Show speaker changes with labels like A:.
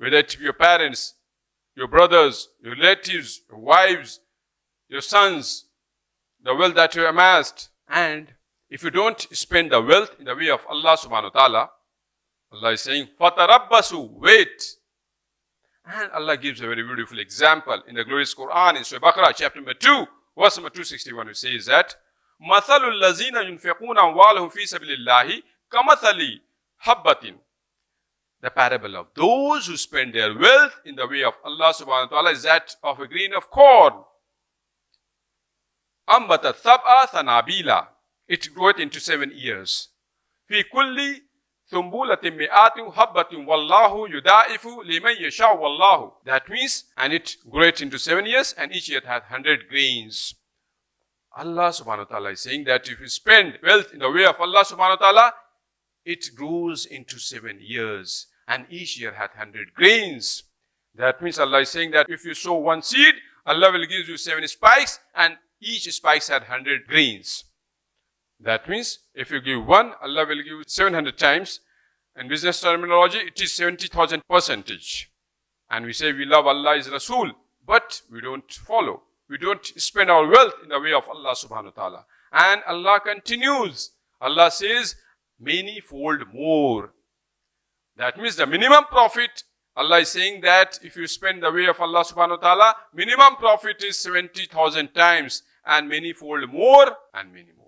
A: whether it be your parents, your brothers, your relatives, your wives, your sons, the wealth that you amassed. And if you don't spend the wealth in the way of Allah subhanahu wa ta'ala, Allah is saying, فَتَرَبَّسُوا, wait. And Allah gives a very beautiful example in the glorious Quran in Surah Baqarah, chapter number 2, verse number 261, which says that, مَثَلُ الَّذِينَ يُنْفِقُونَ أَمْوَالَهُمْ فِي سَبِيلِ اللَّهِ كَمَثَلِ حَبَّةٍ. The parable of those who spend their wealth in the way of Allah subhanahu wa ta'ala is that of a grain of corn. أَنْبَتَتْ سَبْعَ ثَنَابِيلَ. It groweth into 7 years. فِي كُلِّ ثُنْبُولَةٍ مِئَاتٍ حَبَّةٍ وَاللَّهُ يُضَاعِفُ لِمَنْ يَشَاءُ وَاللَّهُ. That means, and it groweth into 7 years, and each year hath 100 grains. Allah subhanahu wa ta'ala is saying that if you spend wealth in the way of Allah subhanahu wa ta'ala, it grows into 7 years, and each year hath 100 grains. That means Allah is saying that if you sow one seed, Allah will give you 7 spikes, and each spikes had 100 grains. That means if you give one, Allah will give you 700 times. In business terminology, it is 70,000%. And we say we love Allah is Rasul, but we don't follow. We don't spend our wealth in the way of Allah subhanahu wa ta'ala. And Allah continues. Allah says, many-fold more. That means the minimum profit, Allah is saying that if you spend the way of Allah subhanahu wa ta'ala, minimum profit is 70,000 times, and many-fold more, and many more.